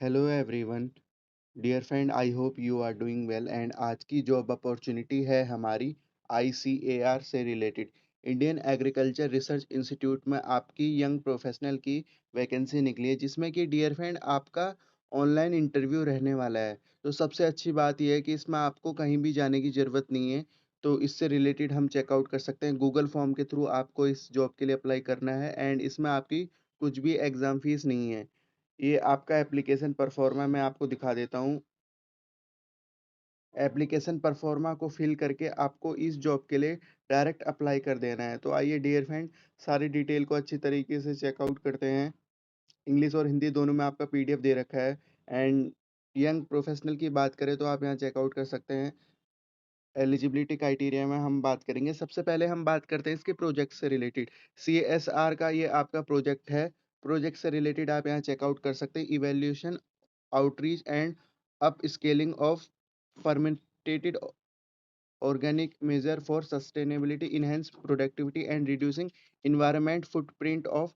Hello everyone, dear friend, I hope you are doing well and आज की job opportunity है हमारी ICAR से related. Indian agriculture research institute में आपकी यंग प्रोफेशनल की वैकेंसी निकली है, जिसमें कि डियर फ्रेंड आपका ऑनलाइन इंटरव्यू रहने वाला है। तो सबसे अच्छी बात यह है कि इसमें आपको कहीं भी जाने की ज़रूरत नहीं है। तो इससे रिलेटेड हम चेकआउट कर सकते हैं, गूगल फॉर्म के थ्रू आपको इस जॉब के लिए अप्लाई करना है एंड इसमें आपकी कुछ भी एग्ज़ाम फीस नहीं है। ये आपका एप्लीकेशन परफॉर्मा मैं आपको दिखा देता हूँ। एप्लीकेशन परफॉर्मा को फिल करके आपको इस जॉब के लिए डायरेक्ट अप्लाई कर देना है। तो आइए डियर फ्रेंड, सारी डिटेल को अच्छी तरीके से चेकआउट करते हैं। इंग्लिश और हिंदी दोनों में आपका पीडीएफ दे रखा है एंड यंग प्रोफेशनल की बात करें तो आप यहाँ चेकआउट कर सकते हैं। एलिजिबिलिटी क्राइटेरिया में हम बात करेंगे। सबसे पहले हम बात करते हैं इसके प्रोजेक्ट से रिलेटेड। सीएसआर का ये आपका प्रोजेक्ट है। प्रोजेक्ट से रिलेटेड आप यहाँ चेकआउट कर सकते हैं। Evaluation, outreach and upscaling of fermented organic measure for sustainability, enhance productivity and reducing environment footprint of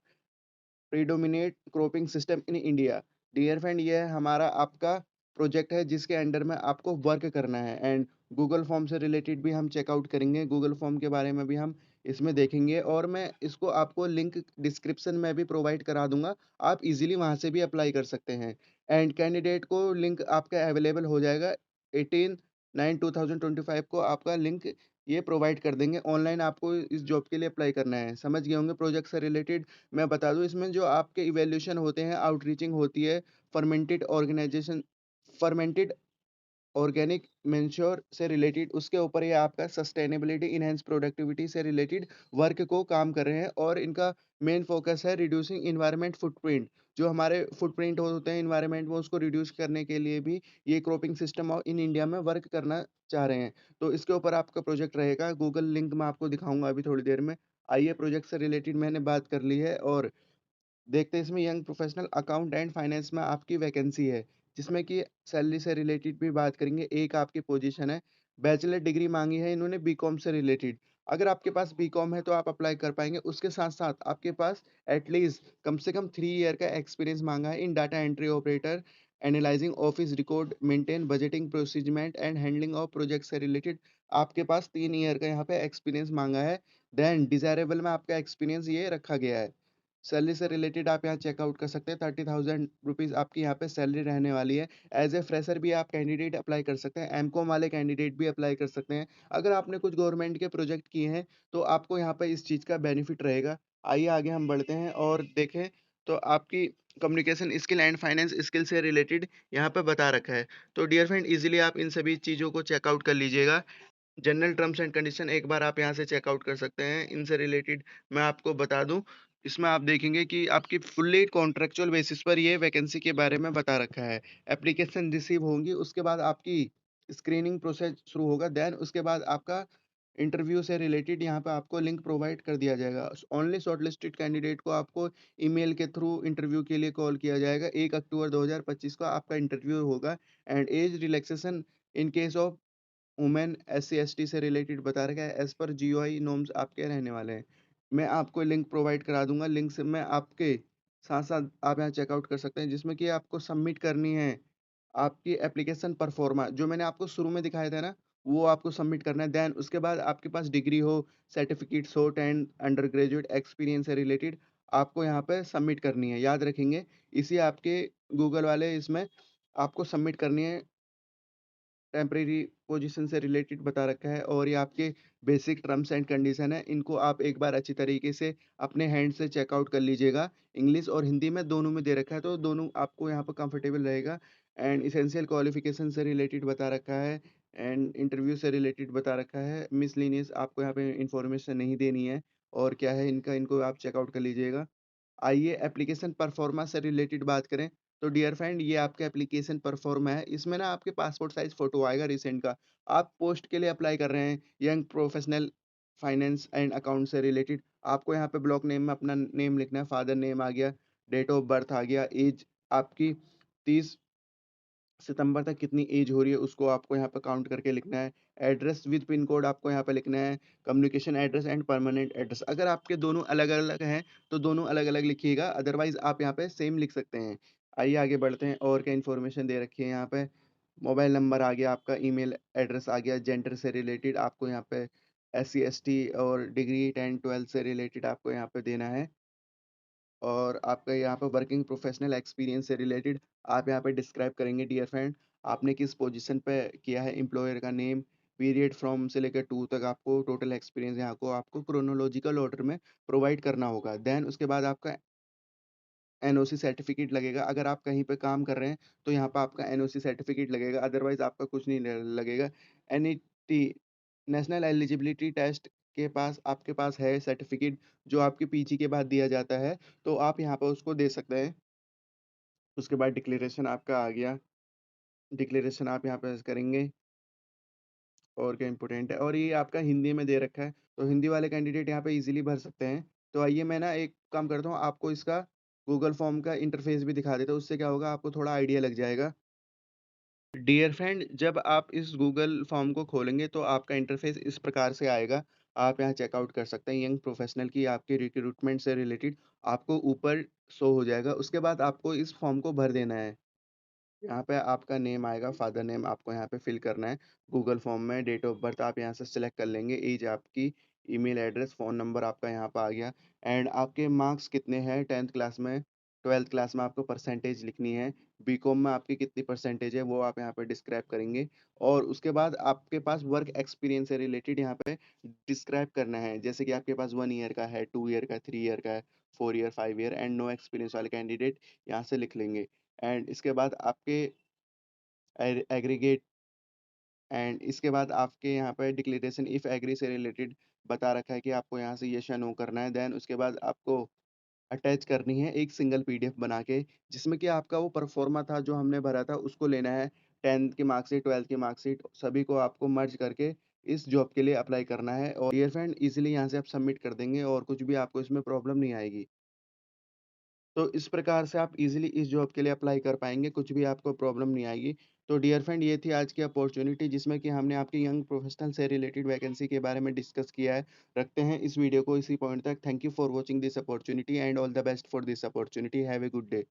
predominate cropping system in India. Dear friend, ये हमारा आपका प्रोजेक्ट है जिसके अंडर में आपको वर्क करना है एंड गूगल फॉर्म से रिलेटेड भी हम चेकआउट करेंगे। गूगल फॉर्म के बारे में भी हम इसमें देखेंगे और मैं इसको आपको लिंक डिस्क्रिप्शन में भी प्रोवाइड करा दूंगा। आप इजीली वहां से भी अप्लाई कर सकते हैं एंड कैंडिडेट को लिंक आपका अवेलेबल हो जाएगा। 18/9/2025 को आपका लिंक ये प्रोवाइड कर देंगे। ऑनलाइन आपको इस जॉब के लिए अप्लाई करना है। समझ गए होंगे प्रोजेक्ट से रिलेटेड। मैं बता दूँ, इसमें जो आपके इवैल्यूएशन होते हैं, आउटरीचिंग होती है, fermented organisation fermented organic manure से रिलेटेड, उसके ऊपर ये आपका सस्टेनेबिलिटी, इनहैंस प्रोडक्टिविटी से रिलेटेड वर्क को काम कर रहे हैं और इनका मेन फोकस है रिड्यूसिंग एनवायरनमेंट फुटप्रिंट। जो हमारे फुटप्रिंट होते हैं एनवायरनमेंट में, उसको रिड्यूस करने के लिए भी ये क्रॉपिंग सिस्टम इन इंडिया में वर्क करना चाह रहे हैं। तो इसके ऊपर आपका प्रोजेक्ट रहेगा। गूगल लिंक मैं आपको दिखाऊंगा अभी थोड़ी देर में। आइए, प्रोजेक्ट से रिलेटेड मैंने बात कर ली है और देखते हैं इसमें young professional account and finance में आपकी वैकेंसी है, जिसमें कि सैलरी से रिलेटेड भी बात करेंगे। एक आपकी पोजीशन है, बैचलर डिग्री मांगी है इन्होंने बीकॉम से रिलेटेड। अगर आपके पास बीकॉम है तो आप अप्लाई कर पाएंगे। उसके साथ साथ आपके पास एटलीस्ट कम से कम 3 ईयर का एक्सपीरियंस मांगा है in data entry operator, analyzing office record, maintain budgeting procurement and handling of project से रिलेटेड। आपके पास 3 ईयर का यहाँ पे एक्सपीरियंस मांगा है। देन डिजायरेबल में आपका एक्सपीरियंस ये रखा गया है। सैलरी से रिलेटेड आप यहाँ चेकआउट कर सकते हैं। 30,000 रुपीज़ आपकी यहाँ पे सैलरी रहने वाली है। एज ए फ्रेशर भी आप कैंडिडेट अप्लाई कर सकते हैं। एमकॉम वाले कैंडिडेट भी अप्लाई कर सकते हैं। अगर आपने कुछ गवर्नमेंट के प्रोजेक्ट किए हैं तो आपको यहाँ पे इस चीज़ का बेनिफिट रहेगा। आइए आगे हम बढ़ते हैं और देखें तो आपकी communication skill and finance skill से रिलेटेड यहाँ पे बता रखा है। तो डियर फ्रेंड, इजीली आप इन सभी चीज़ों को चेकआउट कर लीजिएगा। जनरल टर्म्स एंड कंडीशन एक बार आप यहाँ से चेकआउट कर सकते हैं। इनसे रिलेटेड मैं आपको बता दूं, इसमें आप देखेंगे कि आपकी फुल्ली कॉन्ट्रेक्चुअल बेसिस पर ये वैकेंसी के बारे में बता रखा है। एप्लीकेशन रिसीव होंगी, उसके बाद आपकी स्क्रीनिंग प्रोसेस शुरू होगा। देन उसके बाद आपका इंटरव्यू से रिलेटेड यहाँ पे आपको लिंक प्रोवाइड कर दिया जाएगा। ओनली शॉर्टलिस्टेड कैंडिडेट को आपको ईमेल के थ्रू इंटरव्यू के लिए कॉल किया जाएगा। 1 अक्टूबर 2025 को आपका इंटरव्यू होगा and age relaxation in case of women SC ST से रिलेटेड बता रखा है। एज पर जीओआई नॉर्म्स आपके रहने वाले हैं। मैं आपको लिंक प्रोवाइड करा दूंगा। लिंक से मैं आपके साथ साथ आप यहाँ चेकआउट कर सकते हैं, जिसमें कि आपको सबमिट करनी है आपकी एप्लीकेशन परफॉर्मा, जो मैंने आपको शुरू में दिखाया था ना, वो आपको सबमिट करना है। देन उसके बाद आपके पास डिग्री हो, सर्टिफिकेट्स हो, 10 अंडर ग्रेजुएट एक्सपीरियंस से रिलेटेड आपको यहाँ पे सबमिट करनी है। याद रखेंगे, इसी आपके गूगल वाले इसमें आपको सबमिट करनी है। टेम्परेरी पोजीशन से रिलेटेड बता रखा है और ये आपके बेसिक टर्म्स एंड कंडीशन है। इनको आप एक बार अच्छी तरीके से अपने हैंड से चेकआउट कर लीजिएगा। इंग्लिश और हिंदी में दोनों में दे रखा है, तो दोनों आपको यहाँ पर कंफर्टेबल रहेगा। एंड इसेंशियल क्वालिफिकेशन से रिलेटेड बता रखा है एंड इंटरव्यू से रिलेटेड बता रखा है। मिसलिनियस आपको यहाँ पे इंफॉर्मेशन नहीं देनी है। और क्या है इनका, इनको आप चेकआउट कर लीजिएगा। आइए एप्लीकेशन परफॉर्मेंस से रिलेटेड बात करें। तो डियर फ्रेंड, ये आपका एप्लीकेशन परफॉर्मा है। इसमें ना आपके पासपोर्ट साइज फोटो आएगा रिसेंट का। आप पोस्ट के लिए अप्लाई कर रहे हैं young professional finance and account से रिलेटेड। आपको यहाँ पे ब्लॉक नेम में अपना नेम लिखना है। फादर नेम आ गया, डेट ऑफ बर्थ आ गया, एज आपकी 30 सितंबर तक कितनी एज हो रही है उसको आपको यहाँ पे काउंट करके लिखना है। एड्रेस विद पिन कोड आपको यहाँ पे लिखना है। Communication address and permanent address, अगर आपके दोनों अलग अलग हैं तो दोनों अलग अलग लिखिएगा, अदरवाइज आप यहाँ पे सेम लिख सकते हैं। आइए आगे बढ़ते हैं और क्या इन्फॉर्मेशन दे रखी है यहाँ पे। मोबाइल नंबर आ गया आपका, ईमेल एड्रेस आ गया, जेंडर से रिलेटेड आपको यहाँ पे एससी, एसटी और डिग्री 10-12 से रिलेटेड आपको यहाँ पे देना है। और आपका यहाँ पे वर्किंग प्रोफेशनल एक्सपीरियंस से रिलेटेड आप यहाँ पे डिस्क्राइब करेंगे डियर फ्रेंड, आपने किस पोजीशन पे किया है, एम्प्लॉयर का नेम, पीरियड फ्रॉम से लेकर टू तक आपको टोटल एक्सपीरियंस यहाँ को आपको क्रोनोलॉजिकल ऑर्डर में प्रोवाइड करना होगा। देन उसके बाद आपका एनओसी सर्टिफिकेट लगेगा। अगर आप कहीं पे काम कर रहे हैं, तो यहाँ पे आपका एनओसी सर्टिफिकेट लगेगा, अदरवाइज़ आपका कुछ नहीं लगेगा। एनईटी नेशनल एलिजिबिलिटी टेस्ट के पास आपके पास है सर्टिफिकेट, जो आपके पीजी के बाद दिया जाता है, तो आप यहाँ पे उसको दे सकते हैं। उसके बाद डिक्लेरेशन आपका आ गया, डिक्लेरेशन आप यहाँ पे करेंगे और क्या इम्पोर्टेंट है, और ये आपका हिंदी में दे रखा है, तो हिंदी वाले कैंडिडेट यहाँ पे ईज़िली भर सकते हैं। तो आइए मैं ना एक काम करता हूँ, आपको इसका गूगल फॉर्म का इंटरफ़ेस भी दिखा देता हूँ, उससे क्या होगा आपको थोड़ा आइडिया लग जाएगा। डियर फ्रेंड, जब आप इस गूगल फॉर्म को खोलेंगे तो आपका इंटरफ़ेस इस प्रकार से आएगा। आप यहाँ चेकआउट कर सकते हैं, यंग प्रोफ़ेशनल की आपके रिक्रूटमेंट से रिलेटेड आपको ऊपर शो हो जाएगा। उसके बाद आपको इस फॉर्म को भर देना है। यहाँ पे आपका नेम आएगा, फादर नेम आपको यहाँ पे फ़िल करना है। गूगल फॉर्म में डेट ऑफ़ बर्थ आप यहाँ से सिलेक्ट कर लेंगे, ऐज आपकी, ईमेल एड्रेस, फ़ोन नंबर आपका यहाँ पे आ गया, एंड आपके मार्क्स कितने हैं 10th क्लास में, 12th क्लास में आपको परसेंटेज लिखनी है, बीकॉम में आपकी कितनी परसेंटेज है वो आप यहाँ पे डिस्क्राइब करेंगे, और उसके बाद आपके पास वर्क एक्सपीरियंस से रिलेटेड यहाँ पे डिस्क्राइब करना है। जैसे कि आपके पास 1 ईयर का है, 2 ईयर का है, 3 ईयर का है, 4 year, 5 year and no experience वाले कैंडिडेट यहाँ से लिख लेंगे। एंड इसके बाद आपके एग्रीगेट एंड इसके बाद आपके यहाँ पे डिक्लेरेशन इफ एग्री से रिलेटेड बता रखा है कि आपको यहाँ से यस या नो करना है। देन उसके बाद आपको अटैच करनी है एक सिंगल पीडीएफ बना के, जिसमें कि आपका वो परफॉर्मा था जो हमने भरा था उसको लेना है, 10th की मार्कशीट, 12th की मार्कशीट सभी को आपको मर्ज करके इस जॉब के लिए अप्लाई करना है, और डियर फ्रेंड इजीली यहाँ से आप सबमिट कर देंगे और कुछ भी आपको इसमें प्रॉब्लम नहीं आएगी। तो इस प्रकार से आप इज़िली इस जॉब के लिए अप्लाई कर पाएँगे, कुछ भी आपको प्रॉब्लम नहीं आएगी। तो डियर फ्रेंड ये थी आज की अपॉर्च्युनिटी, जिसमें कि हमने आपकी यंग प्रोफेशनल से रिलेटेड वैकेंसी के बारे में डिस्कस किया है। रखते हैं इस वीडियो को इसी पॉइंट तक। Thank you for watching this opportunity and all the best for this opportunity. Have a good day.